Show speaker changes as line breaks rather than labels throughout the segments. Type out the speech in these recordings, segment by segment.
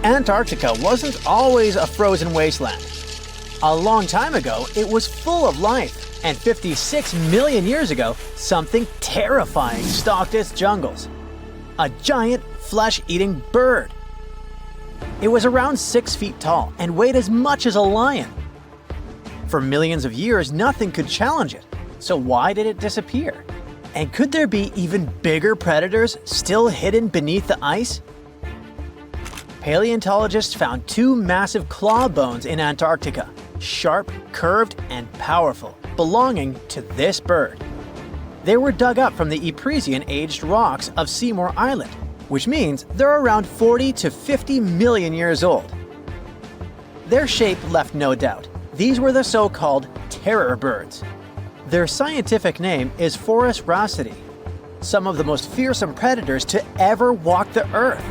Antarctica wasn't always a frozen wasteland. A long time ago, it was full of life, and 56 million years ago, something terrifying stalked its jungles. A giant, flesh-eating bird. It was around 6 feet tall and weighed as much as a lion. For millions of years, nothing could challenge it. So why did it disappear? And could there be even bigger predators still hidden beneath the ice? Paleontologists found 2 massive claw bones in Antarctica, sharp, curved, and powerful, belonging to this bird. They were dug up from the Epresian-aged rocks of Seymour Island, which means they're around 40 to 50 million years old. Their shape left no doubt. These were the so-called terror birds. Their scientific name is Forus raceti, some of the most fearsome predators to ever walk the earth.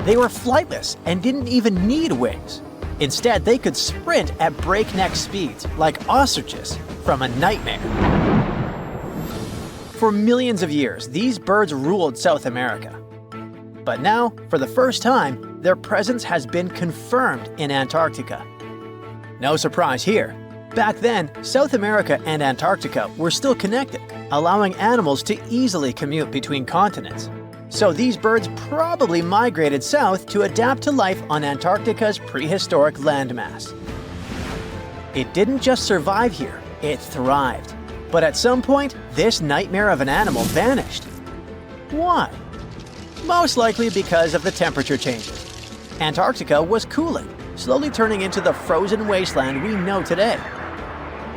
They were flightless and didn't even need wings. Instead, they could sprint at breakneck speeds, like ostriches from a nightmare. For millions of years, these birds ruled South America. But now, for the first time, their presence has been confirmed in Antarctica. No surprise here. Back then, South America and Antarctica were still connected, allowing animals to easily commute between continents. So these birds probably migrated south to adapt to life on Antarctica's prehistoric landmass. It didn't just survive here, it thrived. But at some point, this nightmare of an animal vanished. Why? Most likely because of the temperature changes. Antarctica was cooling, slowly turning into the frozen wasteland we know today.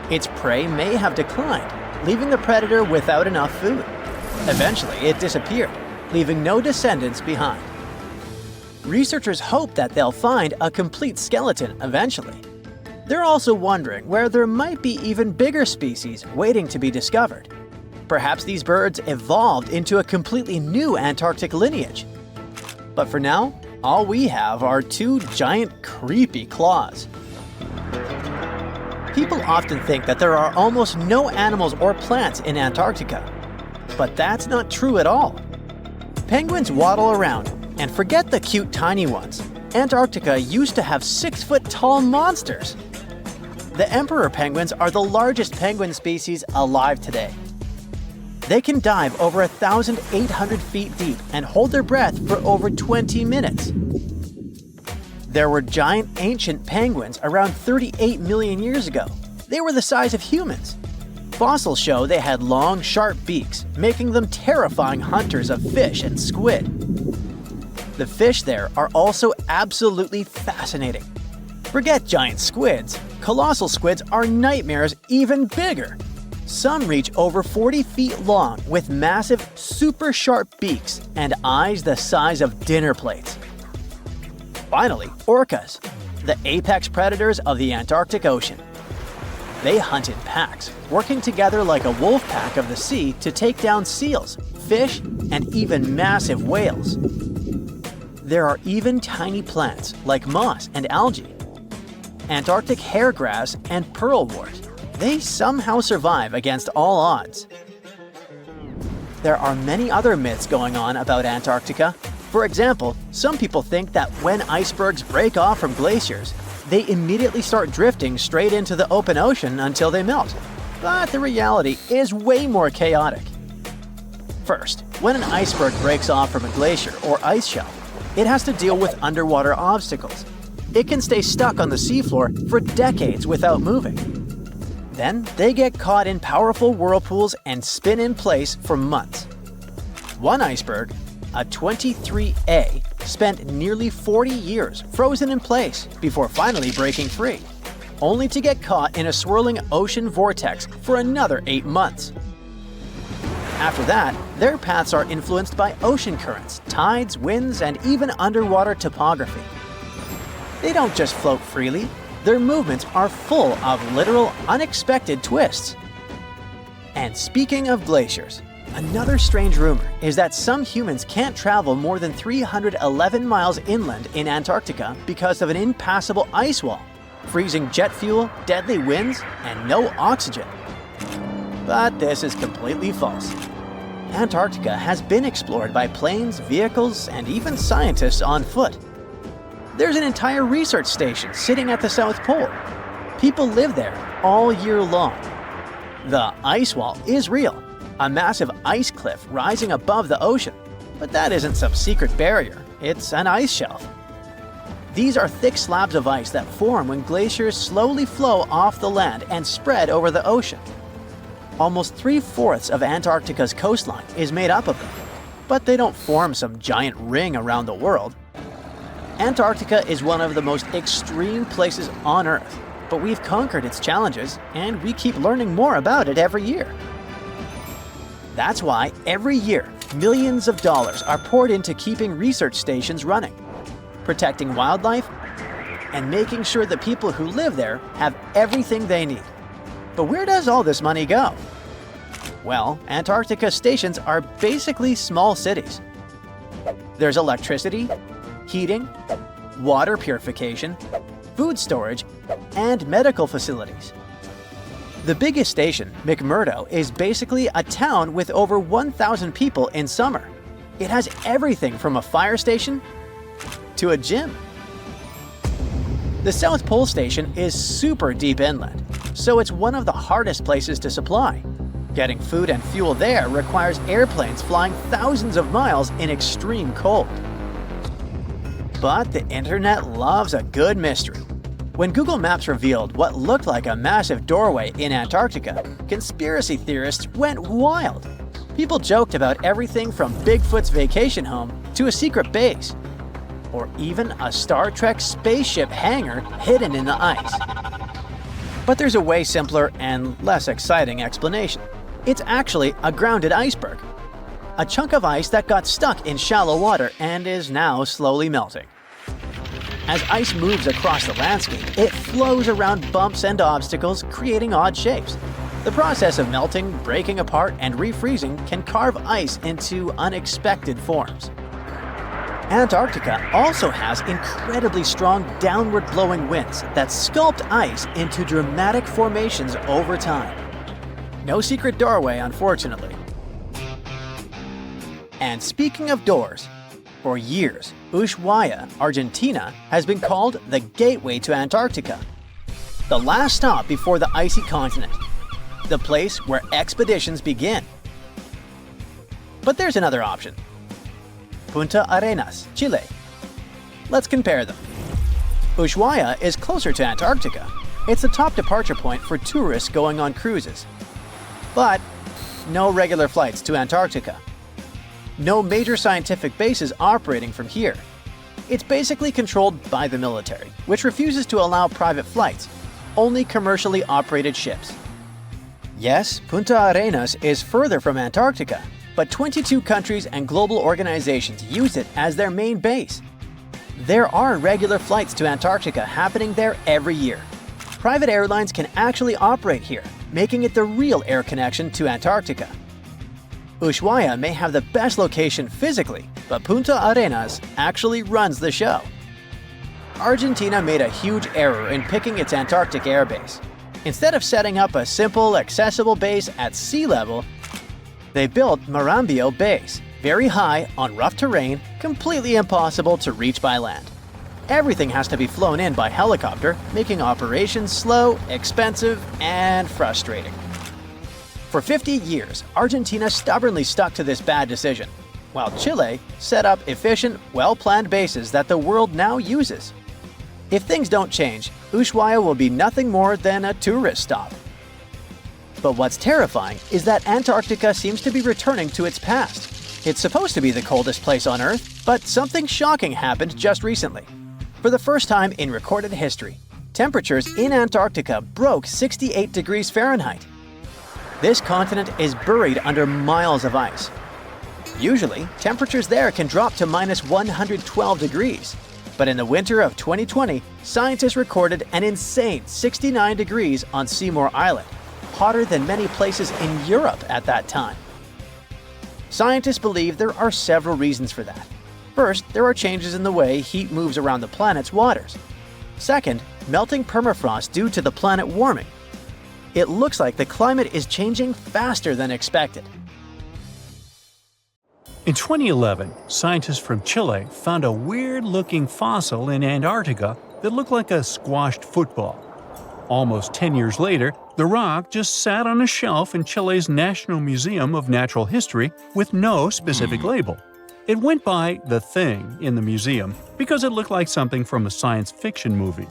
Its prey may have declined, leaving the predator without enough food. Eventually, it disappeared, leaving no descendants behind. Researchers hope that they'll find a complete skeleton eventually. They're also wondering where there might be even bigger species waiting to be discovered. Perhaps these birds evolved into a completely new Antarctic lineage. But for now, all we have are 2 giant, creepy claws. People often think that there are almost no animals or plants in Antarctica. But that's not true at all. Penguins waddle around, and forget the cute tiny ones. Antarctica used to have 6-foot-tall monsters. The emperor penguins are the largest penguin species alive today. They can dive over 1,800 feet deep and hold their breath for over 20 minutes. There were giant ancient penguins around 38 million years ago. They were the size of humans. Fossils show they had long, sharp beaks, making them terrifying hunters of fish and squid. The fish there are also absolutely fascinating. Forget giant squids. Colossal squids are nightmares even bigger. Some reach over 40 feet long with massive, super sharp beaks and eyes the size of dinner plates. Finally, orcas, the apex predators of the Antarctic Ocean. They hunt in packs, working together like a wolf pack of the sea to take down seals, fish, and even massive whales. There are even tiny plants like moss and algae. Antarctic hairgrass and pearlwort. They somehow survive against all odds. There are many other myths going on about Antarctica. For example, some people think that when icebergs break off from glaciers, they immediately start drifting straight into the open ocean until they melt. But the reality is way more chaotic. First, when an iceberg breaks off from a glacier or ice shelf, it has to deal with underwater obstacles. It can stay stuck on the seafloor for decades without moving. Then, they get caught in powerful whirlpools and spin in place for months. One iceberg, a 23A, spent nearly 40 years frozen in place before finally breaking free, only to get caught in a swirling ocean vortex for another 8 months. After that, their paths are influenced by ocean currents, tides, winds, and even underwater topography. They don't just float freely. Their movements are full of literal, unexpected twists. And speaking of glaciers, another strange rumor is that some humans can't travel more than 311 miles inland in Antarctica because of an impassable ice wall, freezing jet fuel, deadly winds, and no oxygen. But this is completely false. Antarctica has been explored by planes, vehicles, and even scientists on foot. There's an entire research station sitting at the South Pole. People live there all year long. The ice wall is real, a massive ice cliff rising above the ocean. But that isn't some secret barrier, it's an ice shelf. These are thick slabs of ice that form when glaciers slowly flow off the land and spread over the ocean. Almost 3/4 of Antarctica's coastline is made up of them, but they don't form some giant ring around the world. Antarctica is one of the most extreme places on Earth, but we've conquered its challenges and we keep learning more about it every year. That's why every year, millions of dollars are poured into keeping research stations running, protecting wildlife, and making sure the people who live there have everything they need. But where does all this money go? Well, Antarctica stations are basically small cities. There's electricity, heating, water purification, food storage, and medical facilities. The biggest station, McMurdo, is basically a town with over 1,000 people in summer. It has everything from a fire station to a gym. The South Pole Station is super deep inland, so it's one of the hardest places to supply. Getting food and fuel there requires airplanes flying thousands of miles in extreme cold. But the internet loves a good mystery. When Google Maps revealed what looked like a massive doorway in Antarctica, conspiracy theorists went wild. People joked about everything from Bigfoot's vacation home to a secret base, or even a Star Trek spaceship hangar hidden in the ice. But there's a way simpler and less exciting explanation. It's actually a grounded iceberg, a chunk of ice that got stuck in shallow water and is now slowly melting. As ice moves across the landscape, it flows around bumps and obstacles, creating odd shapes. The process of melting, breaking apart, and refreezing can carve ice into unexpected forms. Antarctica also has incredibly strong downward-blowing winds that sculpt ice into dramatic formations over time. No secret doorway, unfortunately. And speaking of doors, for years, Ushuaia, Argentina, has been called the gateway to Antarctica, the last stop before the icy continent, the place where expeditions begin. But there's another option. Punta Arenas, Chile. Let's compare them. Ushuaia is closer to Antarctica. It's the top departure point for tourists going on cruises. But no regular flights to Antarctica. No major scientific bases operating from here. It's basically controlled by the military, which refuses to allow private flights, only commercially operated ships. Yes, Punta Arenas is further from Antarctica, but 22 countries and global organizations use it as their main base. There are regular flights to Antarctica happening there every year. Private airlines can actually operate here, making it the real air connection to Antarctica. Ushuaia may have the best location physically, but Punta Arenas actually runs the show. Argentina made a huge error in picking its Antarctic airbase. Instead of setting up a simple, accessible base at sea level, they built Marambio Base, very high, on rough terrain, completely impossible to reach by land. Everything has to be flown in by helicopter, making operations slow, expensive, and frustrating. For 50 years, Argentina stubbornly stuck to this bad decision, while Chile set up efficient, well-planned bases that the world now uses. If things don't change, Ushuaia will be nothing more than a tourist stop. But what's terrifying is that Antarctica seems to be returning to its past. It's supposed to be the coldest place on Earth, but something shocking happened just recently. For the first time in recorded history, temperatures in Antarctica broke 68 degrees Fahrenheit. This continent is buried under miles of ice. Usually, temperatures there can drop to minus 112 degrees. But in the winter of 2020, scientists recorded an insane 69 degrees on Seymour Island, hotter than many places in Europe at that time. Scientists believe there are several reasons for that. First, there are changes in the way heat moves around the planet's waters. Second, melting permafrost due to the planet warming. It looks like the climate is changing faster than expected.
In 2011, scientists from Chile found a weird-looking fossil in Antarctica that looked like a squashed football. Almost 10 years later, the rock just sat on a shelf in Chile's National Museum of Natural History with no specific label. It went by The Thing in the museum because it looked like something from a science fiction movie.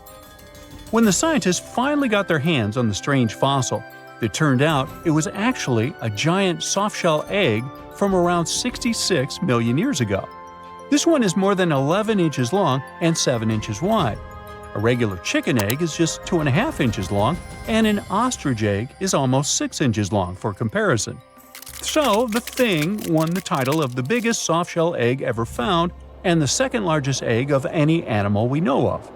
When the scientists finally got their hands on the strange fossil, it turned out it was actually a giant softshell egg from around 66 million years ago. This one is more than 11 inches long and 7 inches wide. A regular chicken egg is just 2.5 inches long, and an ostrich egg is almost 6 inches long for comparison. So, The Thing won the title of the biggest softshell egg ever found and the second largest egg of any animal we know of.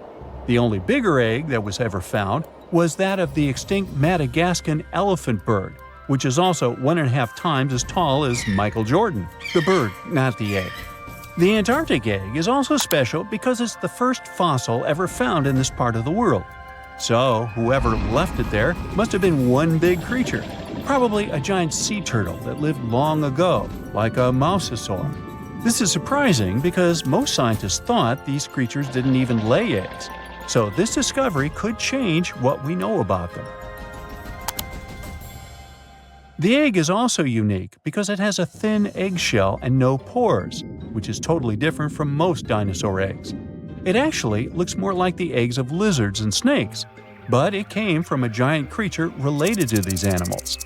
The only bigger egg that was ever found was that of the extinct Madagascan elephant bird, which is also 1.5 times as tall as Michael Jordan. The bird, not the egg. The Antarctic egg is also special because it's the first fossil ever found in this part of the world. So, whoever left it there must have been one big creature, probably a giant sea turtle that lived long ago, like a mosasaur. This is surprising because most scientists thought these creatures didn't even lay eggs. So this discovery could change what we know about them. The egg is also unique because it has a thin eggshell and no pores, which is totally different from most dinosaur eggs. It actually looks more like the eggs of lizards and snakes, but it came from a giant creature related to these animals.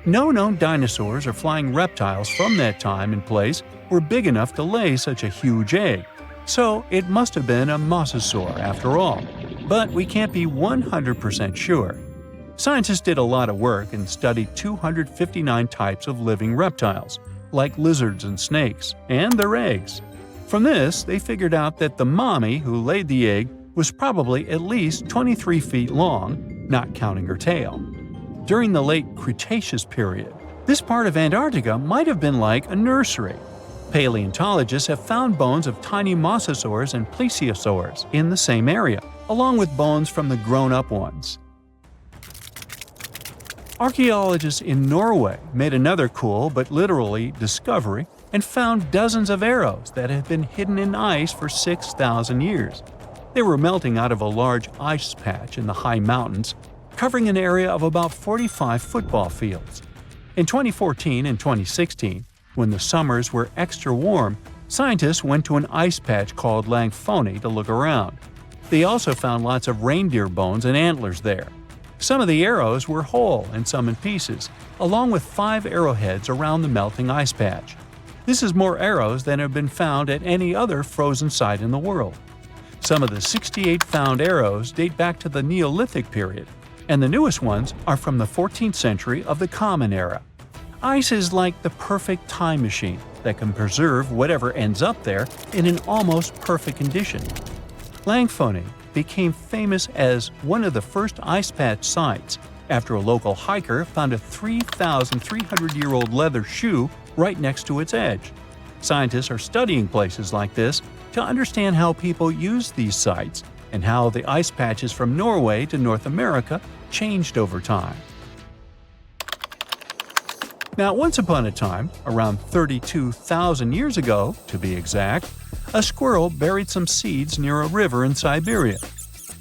No known dinosaurs or flying reptiles from that time and place were big enough to lay such a huge egg, so it must have been a mosasaur after all. But we can't be 100% sure. Scientists did a lot of work and studied 259 types of living reptiles, like lizards and snakes, and their eggs. From this, they figured out that the mommy who laid the egg was probably at least 23 feet long, not counting her tail. During the late Cretaceous period, this part of Antarctica might have been like a nursery. Paleontologists have found bones of tiny mosasaurs and plesiosaurs in the same area, along with bones from the grown-up ones. Archaeologists in Norway made another cool but literally discovery and found dozens of arrows that had been hidden in ice for 6,000 years. They were melting out of a large ice patch in the high mountains, covering an area of about 45 football fields. In 2014 and 2016, when the summers were extra warm, scientists went to an ice patch called Langfoni to look around. They also found lots of reindeer bones and antlers there. Some of the arrows were whole and some in pieces, along with 5 arrowheads around the melting ice patch. This is more arrows than have been found at any other frozen site in the world. Some of the 68 found arrows date back to the Neolithic period, and the newest ones are from the 14th century of the Common Era. Ice is like the perfect time machine that can preserve whatever ends up there in an almost perfect condition. Langfoni became famous as one of the first ice patch sites after a local hiker found a 3,300-year-old leather shoe right next to its edge. Scientists are studying places like this to understand how people use these sites and how the ice patches from Norway to North America changed over time. Now, once upon a time, around 32,000 years ago, to be exact, a squirrel buried some seeds near a river in Siberia.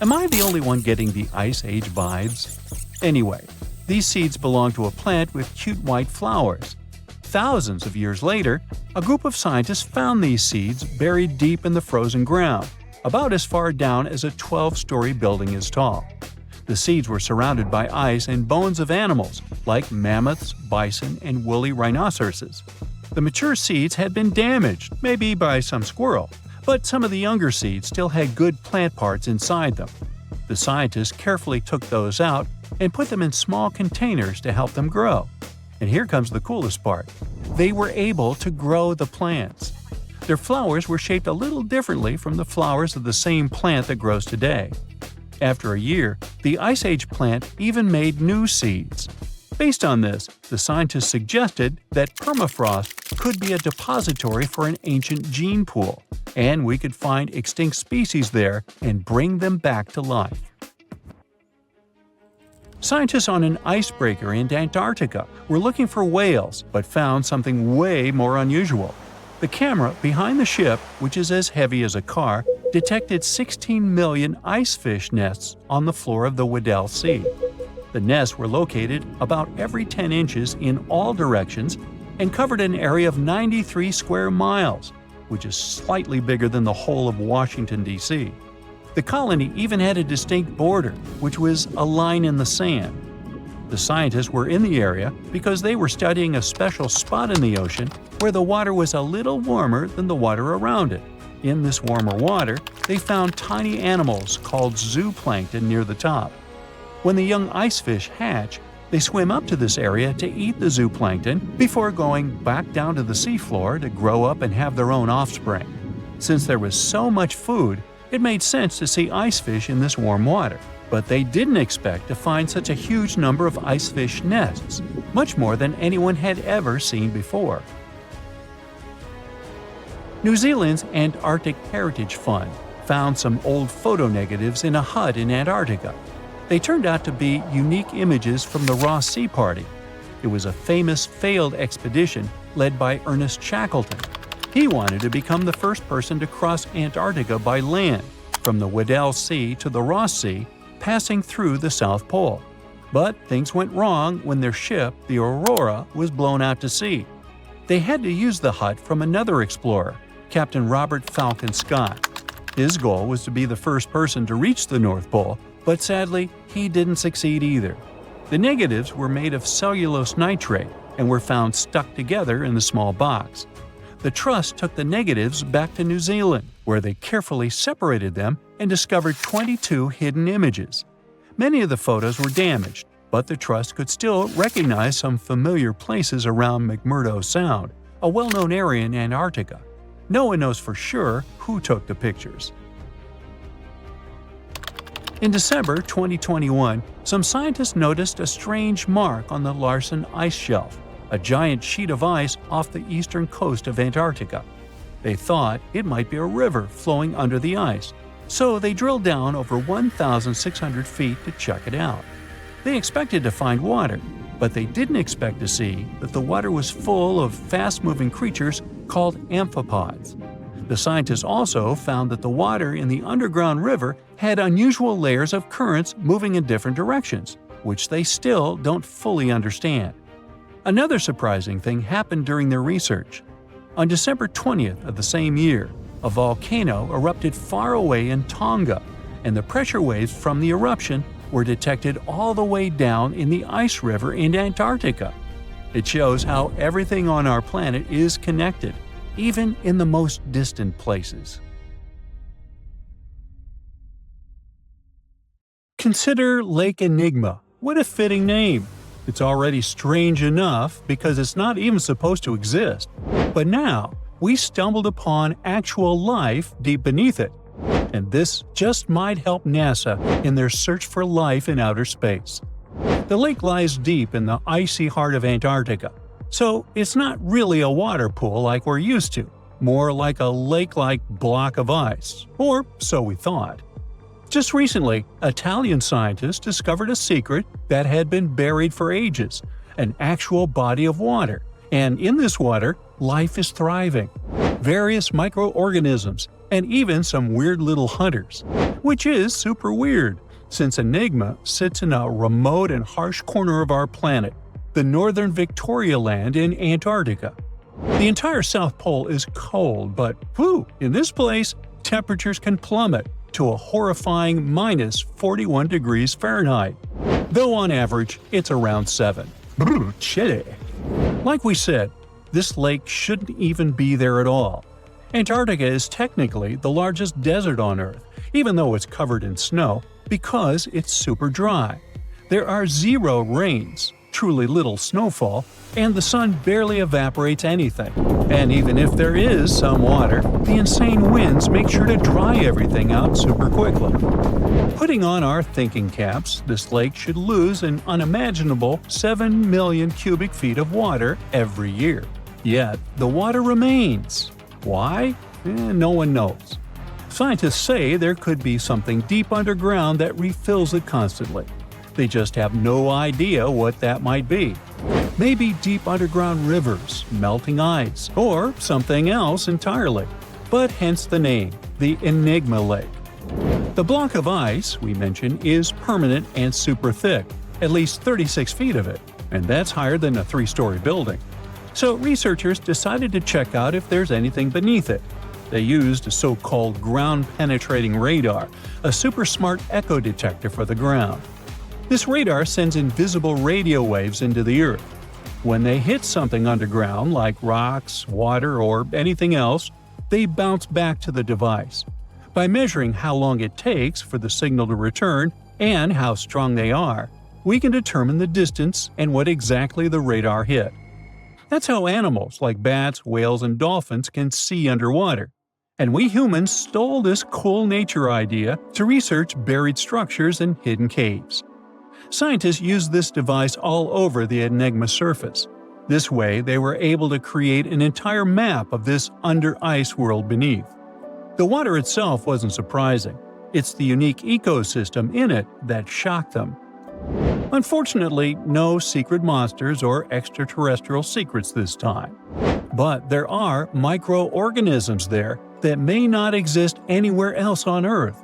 Am I the only one getting the Ice Age vibes? Anyway, these seeds belong to a plant with cute white flowers. Thousands of years later, a group of scientists found these seeds buried deep in the frozen ground, about as far down as a 12-story building is tall. The seeds were surrounded by ice and bones of animals, like mammoths, bison, and woolly rhinoceroses. The mature seeds had been damaged, maybe by some squirrel, but some of the younger seeds still had good plant parts inside them. The scientists carefully took those out and put them in small containers to help them grow. And here comes the coolest part. They were able to grow the plants. Their flowers were shaped a little differently from the flowers of the same plant that grows today. After a year, the Ice Age plant even made new seeds. Based on this, the scientists suggested that permafrost could be a depository for an ancient gene pool, and we could find extinct species there and bring them back to life. Scientists on an icebreaker in Antarctica were looking for whales but found something way more unusual. The camera behind the ship, which is as heavy as a car, detected 16 million ice fish nests on the floor of the Weddell Sea. The nests were located about every 10 inches in all directions and covered an area of 93 square miles, which is slightly bigger than the whole of Washington, D.C. The colony even had a distinct border, which was a line in the sand. The scientists were in the area because they were studying a special spot in the ocean where the water was a little warmer than the water around it. In this warmer water, they found tiny animals called zooplankton near the top. When the young ice fish hatch, they swim up to this area to eat the zooplankton before going back down to the seafloor to grow up and have their own offspring. Since there was so much food, it made sense to see ice fish in this warm water. But they didn't expect to find such a huge number of ice fish nests, much more than anyone had ever seen before. New Zealand's Antarctic Heritage Fund found some old photo negatives in a hut in Antarctica. They turned out to be unique images from the Ross Sea Party. It was a famous failed expedition led by Ernest Shackleton. He wanted to become the first person to cross Antarctica by land, from the Weddell Sea to the Ross Sea, passing through the South Pole. But things went wrong when their ship, the Aurora, was blown out to sea. They had to use the hut from another explorer, Captain Robert Falcon Scott. His goal was to be the first person to reach the North Pole, but sadly, he didn't succeed either. The negatives were made of cellulose nitrate and were found stuck together in the small box. The Trust took the negatives back to New Zealand, where they carefully separated them and discovered 22 hidden images. Many of the photos were damaged, but the Trust could still recognize some familiar places around McMurdo Sound, a well-known area in Antarctica. No one knows for sure who took the pictures. In December 2021, some scientists noticed a strange mark on the Larsen Ice Shelf, a giant sheet of ice off the eastern coast of Antarctica. They thought it might be a river flowing under the ice, so they drilled down over 1,600 feet to check it out. They expected to find water, but they didn't expect to see that the water was full of fast-moving creatures called amphipods. The scientists also found that the water in the underground river had unusual layers of currents moving in different directions, which they still don't fully understand. Another surprising thing happened during their research. On December 20th of the same year, a volcano erupted far away in Tonga, and the pressure waves from the eruption were detected all the way down in the ice river in Antarctica. It shows how everything on our planet is connected, even in the most distant places. Consider Lake Enigma. What a fitting name! It's already strange enough because it's not even supposed to exist. But now, we stumbled upon actual life deep beneath it. And this just might help NASA in their search for life in outer space. The lake lies deep in the icy heart of Antarctica, so it's not really a water pool like we're used to, more like a lake-like block of ice, or so we thought. Just recently, Italian scientists discovered a secret that had been buried for ages, an actual body of water, and in this water, life is thriving. Various microorganisms, and even some weird little hunters. Which is super weird, since Enigma sits in a remote and harsh corner of our planet, the northern Victoria Land in Antarctica. The entire South Pole is cold, but in this place, temperatures can plummet to a horrifying minus 41 degrees Fahrenheit, though on average it's around 7. Chilly. Like we said, this lake shouldn't even be there at all. Antarctica is technically the largest desert on Earth, even though it's covered in snow, because it's super dry. There are zero rains, truly little snowfall, and the sun barely evaporates anything. And even if there is some water, the insane winds make sure to dry everything out super quickly. Putting on our thinking caps, this lake should lose an unimaginable 7 million cubic feet of water every year. Yet, the water remains. Why? No one knows. Scientists say there could be something deep underground that refills it constantly. They just have no idea what that might be. Maybe deep underground rivers, melting ice, or something else entirely. But hence the name, the Enigma Lake. The block of ice we mentioned is permanent and super thick, at least 36 feet of it, and that's higher than a 3-story building. So researchers decided to check out if there's anything beneath it. They used a so-called ground-penetrating radar, a super smart echo detector for the ground. This radar sends invisible radio waves into the Earth. When they hit something underground, like rocks, water, or anything else, they bounce back to the device. By measuring how long it takes for the signal to return and how strong they are, we can determine the distance and what exactly the radar hit. That's how animals like bats, whales, and dolphins can see underwater. And we humans stole this cool nature idea to research buried structures and hidden caves. Scientists used this device all over the Enigma surface. This way, they were able to create an entire map of this under-ice world beneath. The water itself wasn't surprising. It's the unique ecosystem in it that shocked them. Unfortunately, no secret monsters or extraterrestrial secrets this time. But there are microorganisms there that may not exist anywhere else on Earth.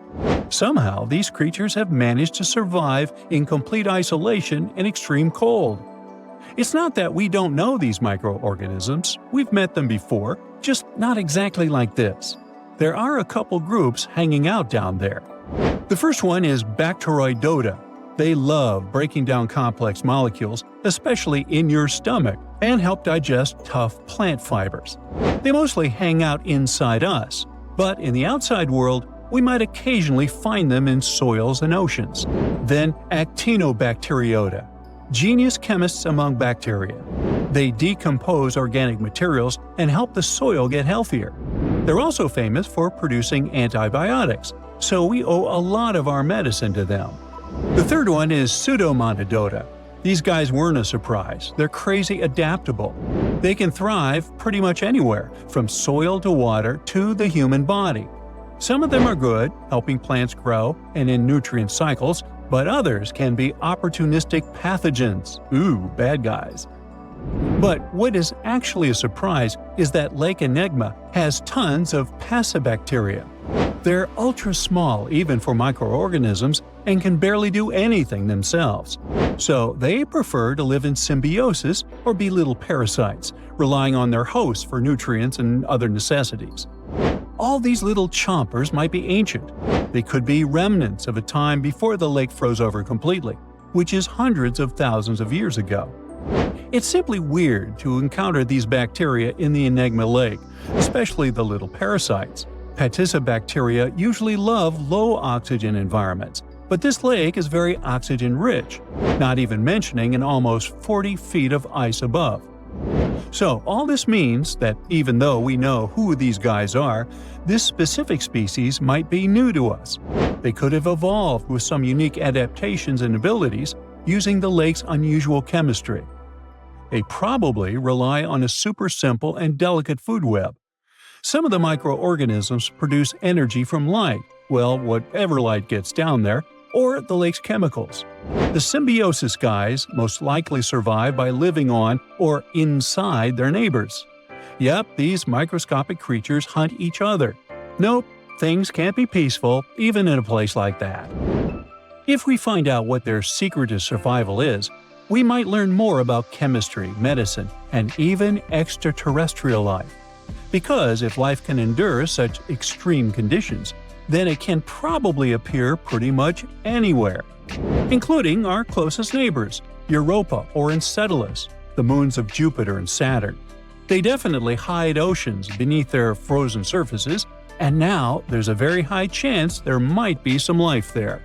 Somehow, these creatures have managed to survive in complete isolation and extreme cold. It's not that we don't know these microorganisms, we've met them before, just not exactly like this. There are a couple groups hanging out down there. The first one is Bacteroidota. They love breaking down complex molecules, especially in your stomach, and help digest tough plant fibers. They mostly hang out inside us, but in the outside world, we might occasionally find them in soils and oceans. Then Actinobacteriota, genius chemists among bacteria. They decompose organic materials and help the soil get healthier. They're also famous for producing antibiotics, so we owe a lot of our medicine to them. The third one is Pseudomonadota. These guys weren't a surprise. They're crazy adaptable. They can thrive pretty much anywhere, from soil to water to the human body. Some of them are good, helping plants grow and in nutrient cycles, but others can be opportunistic pathogens. Ooh, bad guys. But what is actually a surprise is that Lake Enigma has tons of passibacteria. They're ultra-small even for microorganisms and can barely do anything themselves. So they prefer to live in symbiosis or be little parasites, relying on their hosts for nutrients and other necessities. All these little chompers might be ancient. They could be remnants of a time before the lake froze over completely, which is hundreds of thousands of years ago. It's simply weird to encounter these bacteria in the Enigma Lake, especially the little parasites. Passibacteria usually love low-oxygen environments, but this lake is very oxygen-rich, not even mentioning an almost 40 feet of ice above. So all this means that even though we know who these guys are, this specific species might be new to us. They could have evolved with some unique adaptations and abilities using the lake's unusual chemistry. They probably rely on a super simple and delicate food web. Some of the microorganisms produce energy from light, well, whatever light gets down there, or the lake's chemicals. The symbiosis guys most likely survive by living on or inside their neighbors. Yep, these microscopic creatures hunt each other. Nope, things can't be peaceful even in a place like that. If we find out what their secret to survival is, we might learn more about chemistry, medicine, and even extraterrestrial life. Because if life can endure such extreme conditions, then it can probably appear pretty much anywhere, including our closest neighbors, Europa or Enceladus, the moons of Jupiter and Saturn. They definitely hide oceans beneath their frozen surfaces, and now there's a very high chance there might be some life there.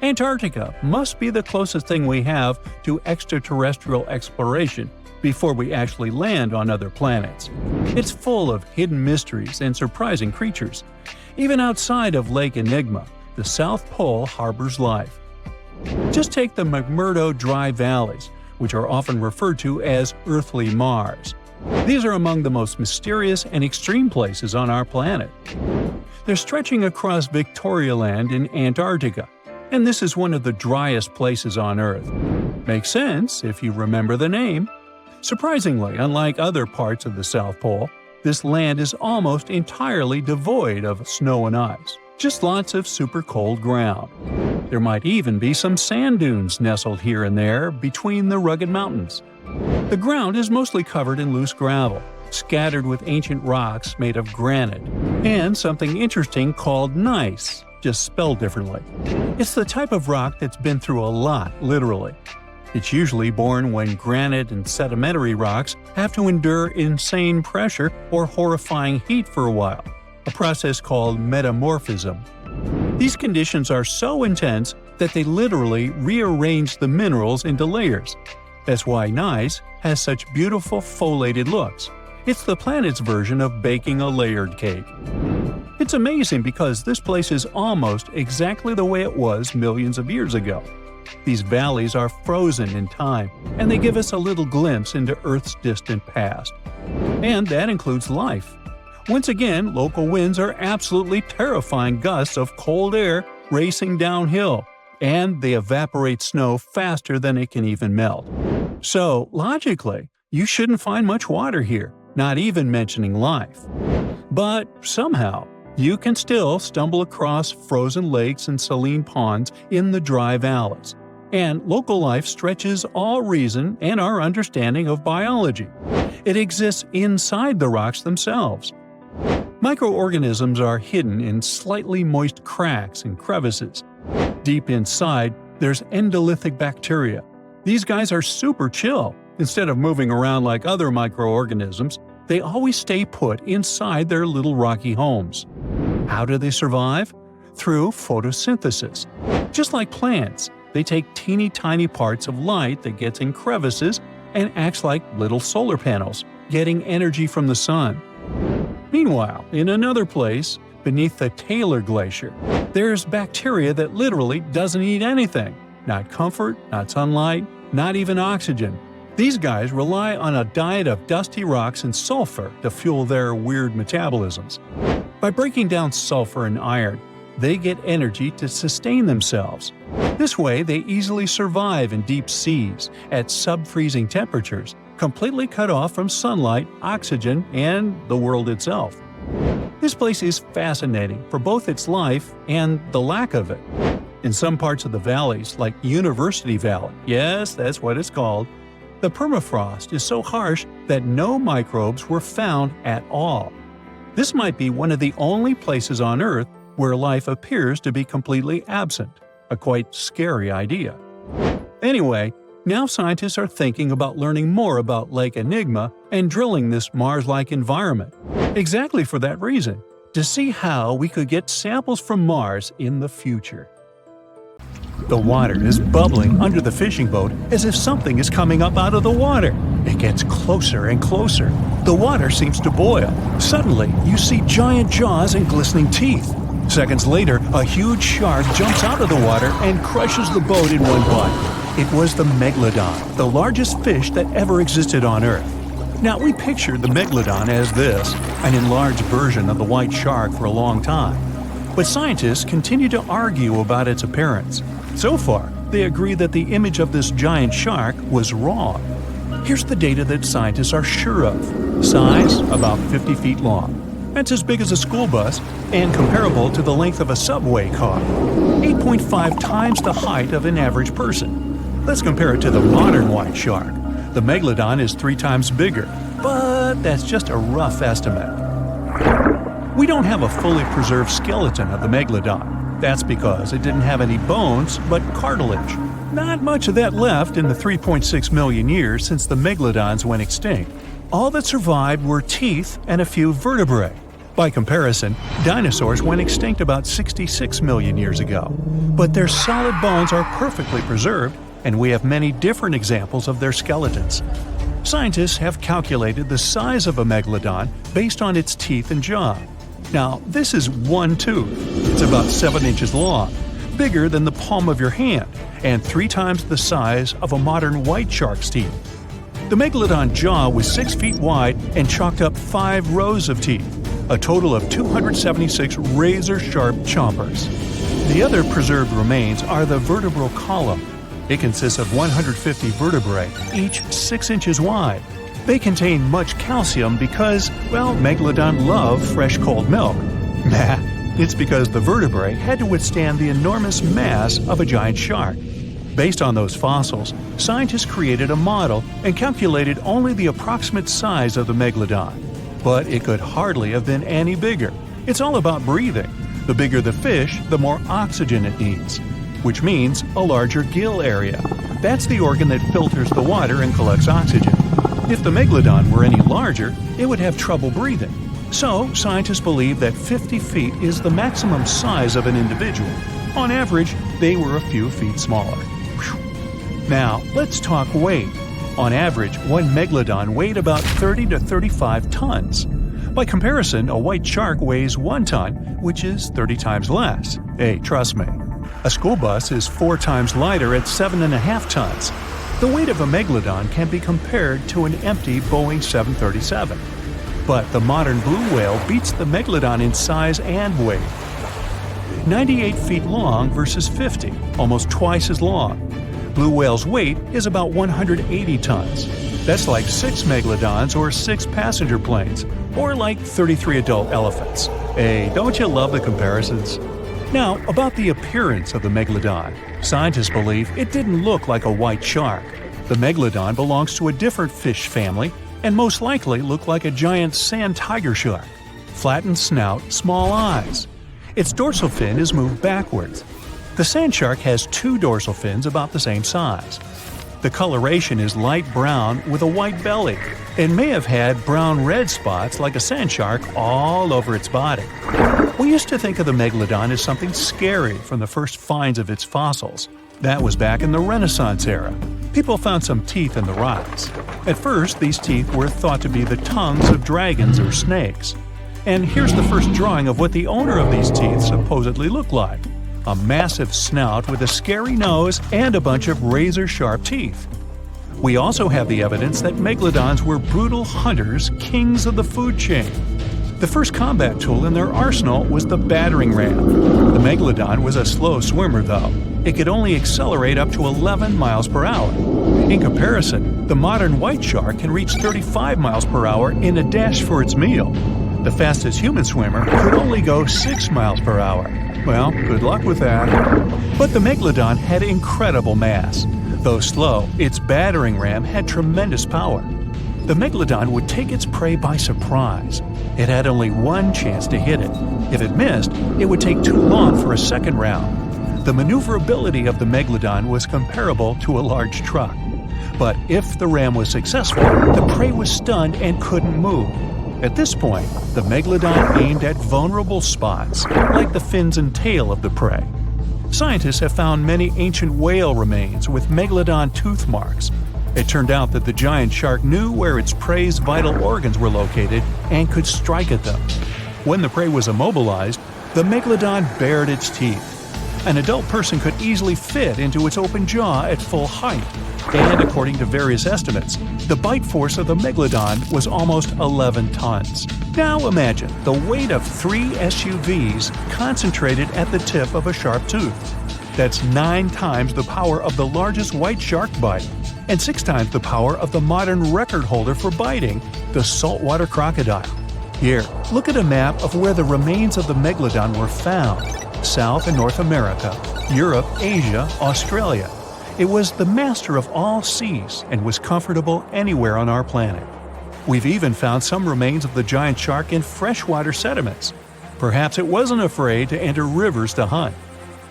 Antarctica must be the closest thing we have to extraterrestrial exploration before we actually land on other planets. It's full of hidden mysteries and surprising creatures. Even outside of Lake Enigma, the South Pole harbors life. Just take the McMurdo Dry Valleys, which are often referred to as Earthly Mars. These are among the most mysterious and extreme places on our planet. They're stretching across Victoria Land in Antarctica, and this is one of the driest places on Earth. Makes sense if you remember the name. Surprisingly, unlike other parts of the South Pole, this land is almost entirely devoid of snow and ice, just lots of super cold ground. There might even be some sand dunes nestled here and there between the rugged mountains. The ground is mostly covered in loose gravel, scattered with ancient rocks made of granite, and something interesting called gneiss, just spelled differently. It's the type of rock that's been through a lot, literally. It's usually born when granite and sedimentary rocks have to endure insane pressure or horrifying heat for a while, a process called metamorphism. These conditions are so intense that they literally rearrange the minerals into layers. That's why gneiss has such beautiful foliated looks. It's the planet's version of baking a layered cake. It's amazing because this place is almost exactly the way it was millions of years ago. These valleys are frozen in time, and they give us a little glimpse into Earth's distant past. And that includes life. Once again, local winds are absolutely terrifying gusts of cold air racing downhill, and they evaporate snow faster than it can even melt. So, logically, you shouldn't find much water here, not even mentioning life. But somehow, you can still stumble across frozen lakes and saline ponds in the dry valleys. And local life stretches all reason and our understanding of biology. It exists inside the rocks themselves. Microorganisms are hidden in slightly moist cracks and crevices. Deep inside, there's endolithic bacteria. These guys are super chill. Instead of moving around like other microorganisms, they always stay put inside their little rocky homes. How do they survive? Through photosynthesis. Just like plants, they take teeny tiny parts of light that gets in crevices and acts like little solar panels, getting energy from the sun. Meanwhile, in another place, beneath the Taylor Glacier, there's bacteria that literally doesn't eat anything. Not comfort, not sunlight, not even oxygen. These guys rely on a diet of dusty rocks and sulfur to fuel their weird metabolisms. By breaking down sulfur and iron, they get energy to sustain themselves. This way, they easily survive in deep seas at sub-freezing temperatures, completely cut off from sunlight, oxygen, and the world itself. This place is fascinating for both its life and the lack of it. In some parts of the valleys, like University Valley, yes, that's what it's called, the permafrost is so harsh that no microbes were found at all. This might be one of the only places on Earth where life appears to be completely absent, a quite scary idea. Anyway, now scientists are thinking about learning more about Lake Enigma and drilling this Mars-like environment, exactly for that reason, to see how we could get samples from Mars in the future. The water is bubbling under the fishing boat as if something is coming up out of the water. It gets closer and closer. The water seems to boil. Suddenly, you see giant jaws and glistening teeth. Seconds later, a huge shark jumps out of the water and crushes the boat in one bite. It was the Megalodon, the largest fish that ever existed on Earth. Now, we pictured the Megalodon as this, an enlarged version of the white shark for a long time. But scientists continue to argue about its appearance. So far, they agree that the image of this giant shark was wrong. Here's the data that scientists are sure of. Size, about 50 feet long. That's as big as a school bus and comparable to the length of a subway car. 8.5 times the height of an average person. Let's compare it to the modern white shark. The Megalodon is 3 times bigger, but that's just a rough estimate. We don't have a fully preserved skeleton of the Megalodon. That's because it didn't have any bones, but cartilage. Not much of that left in the 3.6 million years since the Megalodons went extinct. All that survived were teeth and a few vertebrae. By comparison, dinosaurs went extinct about 66 million years ago. But their solid bones are perfectly preserved, and we have many different examples of their skeletons. Scientists have calculated the size of a Megalodon based on its teeth and jaw. Now, this is one tooth. It's about 7 inches long, bigger than the palm of your hand, and 3 times the size of a modern white shark's teeth. The Megalodon jaw was 6 feet wide and chalked up 5 rows of teeth, a total of 276 razor-sharp chompers. The other preserved remains are the vertebral column. It consists of 150 vertebrae, each 6 inches wide. They contain much calcium because, well, Megalodon love fresh cold milk. Nah, it's because the vertebrae had to withstand the enormous mass of a giant shark. Based on those fossils, scientists created a model and calculated only the approximate size of the Megalodon. But it could hardly have been any bigger. It's all about breathing. The bigger the fish, the more oxygen it needs, which means a larger gill area. That's the organ that filters the water and collects oxygen. If the Megalodon were any larger, it would have trouble breathing. So, scientists believe that 50 feet is the maximum size of an individual. On average, they were a few feet smaller. Now, let's talk weight. On average, one Megalodon weighed about 30 to 35 tons. By comparison, a white shark weighs 1 ton, which is 30 times less. Hey, trust me. A school bus is 4 times lighter at 7.5 tons. The weight of a Megalodon can be compared to an empty Boeing 737. But the modern blue whale beats the Megalodon in size and weight. 98 feet long versus 50, almost twice as long. Blue whale's weight is about 180 tons. That's like 6 Megalodons or 6 passenger planes, or like 33 adult elephants. Hey, don't you love the comparisons? Now, about the appearance of the Megalodon. Scientists believe it didn't look like a white shark. The Megalodon belongs to a different fish family and most likely looked like a giant sand tiger shark. Flattened snout, small eyes. Its dorsal fin is moved backwards. The sand shark has 2 dorsal fins about the same size. The coloration is light brown with a white belly and may have had brown-red spots like a sand shark all over its body. We used to think of the Megalodon as something scary from the first finds of its fossils. That was back in the Renaissance era. People found some teeth in the rocks. At first, these teeth were thought to be the tongues of dragons or snakes. And here's the first drawing of what the owner of these teeth supposedly looked like. A massive snout with a scary nose and a bunch of razor-sharp teeth. We also have the evidence that Megalodons were brutal hunters, kings of the food chain. The first combat tool in their arsenal was the battering ram. The Megalodon was a slow swimmer, though. It could only accelerate up to 11 miles per hour. In comparison, the modern white shark can reach 35 miles per hour in a dash for its meal. The fastest human swimmer could only go 6 miles per hour. Well, good luck with that. But the Megalodon had incredible mass. Though slow, its battering ram had tremendous power. The Megalodon would take its prey by surprise. It had only one chance to hit it. If it missed, it would take too long for a second round. The maneuverability of the Megalodon was comparable to a large truck. But if the ram was successful, the prey was stunned and couldn't move. At this point, the Megalodon aimed at vulnerable spots, like the fins and tail of the prey. Scientists have found many ancient whale remains with Megalodon tooth marks. It turned out that the giant shark knew where its prey's vital organs were located and could strike at them. When the prey was immobilized, the Megalodon bared its teeth. An adult person could easily fit into its open jaw at full height. And according to various estimates, the bite force of the Megalodon was almost 11 tons. Now imagine the weight of 3 SUVs concentrated at the tip of a sharp tooth. That's 9 times the power of the largest white shark bite, and 6 times the power of the modern record holder for biting, the saltwater crocodile. Here, look at a map of where the remains of the Megalodon were found. South and North America, Europe, Asia, Australia. It was the master of all seas and was comfortable anywhere on our planet. We've even found some remains of the giant shark in freshwater sediments. Perhaps it wasn't afraid to enter rivers to hunt.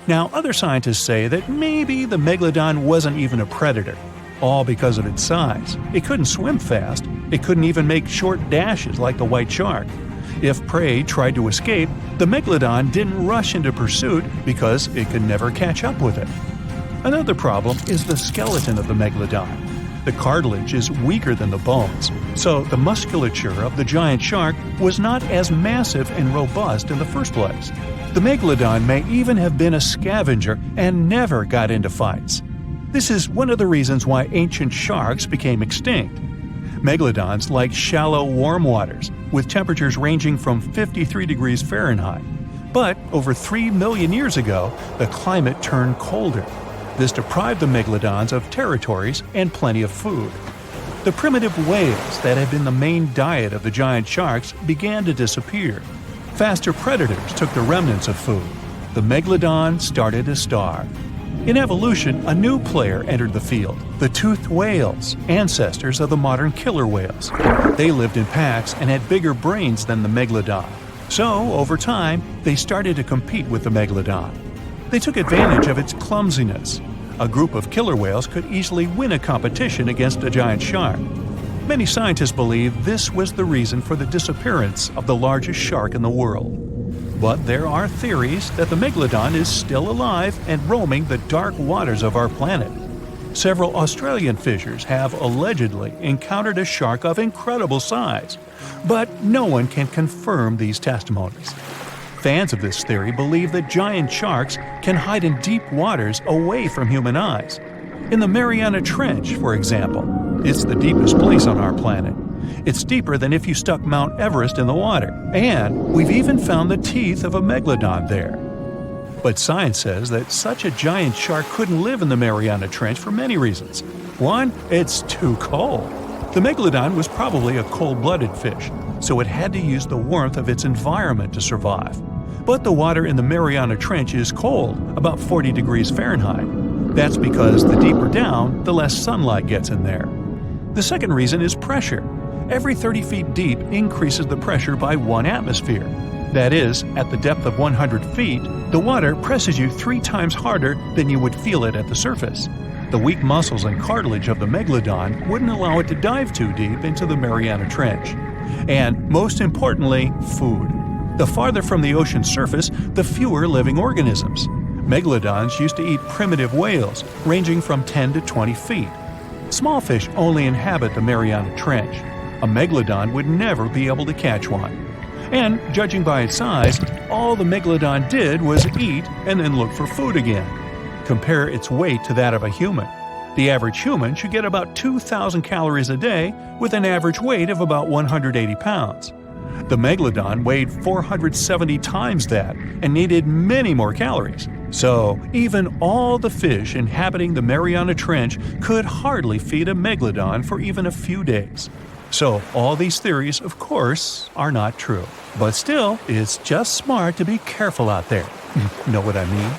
Now, other scientists say that maybe the Megalodon wasn't even a predator, all because of its size. It couldn't swim fast. It couldn't even make short dashes like the white shark. If prey tried to escape, the Megalodon didn't rush into pursuit because it could never catch up with it. Another problem is the skeleton of the Megalodon. The cartilage is weaker than the bones, so the musculature of the giant shark was not as massive and robust in the first place. The Megalodon may even have been a scavenger and never got into fights. This is one of the reasons why ancient sharks became extinct. Megalodons like shallow, warm waters, with temperatures ranging from 53 degrees Fahrenheit. But over 3 million years ago, the climate turned colder. This deprived the megalodons of territories and plenty of food. The primitive whales that had been the main diet of the giant sharks began to disappear. Faster predators took the remnants of food. The megalodon started to starve. In evolution, a new player entered the field, the toothed whales, ancestors of the modern killer whales. They lived in packs and had bigger brains than the megalodon. So, over time, they started to compete with the megalodon. They took advantage of its clumsiness. A group of killer whales could easily win a competition against a giant shark. Many scientists believe this was the reason for the disappearance of the largest shark in the world. But there are theories that the megalodon is still alive and roaming the dark waters of our planet. Several Australian fishers have allegedly encountered a shark of incredible size, but no one can confirm these testimonies. Fans of this theory believe that giant sharks can hide in deep waters away from human eyes. In the Mariana Trench, for example, it's the deepest place on our planet. It's deeper than if you stuck Mount Everest in the water, and we've even found the teeth of a megalodon there. But science says that such a giant shark couldn't live in the Mariana Trench for many reasons. One, it's too cold. The megalodon was probably a cold-blooded fish, so it had to use the warmth of its environment to survive. But the water in the Mariana Trench is cold, about 40 degrees Fahrenheit. That's because the deeper down, the less sunlight gets in there. The second reason is pressure. Every 30 feet deep increases the pressure by 1 atmosphere. That is, at the depth of 100 feet, the water presses you 3 times harder than you would feel it at the surface. The weak muscles and cartilage of the megalodon wouldn't allow it to dive too deep into the Mariana Trench. And most importantly, food. The farther from the ocean surface, the fewer living organisms. Megalodons used to eat primitive whales, ranging from 10 to 20 feet. Small fish only inhabit the Mariana Trench. A megalodon would never be able to catch one. And, judging by its size, all the megalodon did was eat and then look for food again. Compare its weight to that of a human. The average human should get about 2,000 calories a day with an average weight of about 180 pounds. The megalodon weighed 470 times that and needed many more calories. So, even all the fish inhabiting the Mariana Trench could hardly feed a megalodon for even a few days. So, all these theories, of course, are not true. But still, it's just smart to be careful out there. Know what I mean?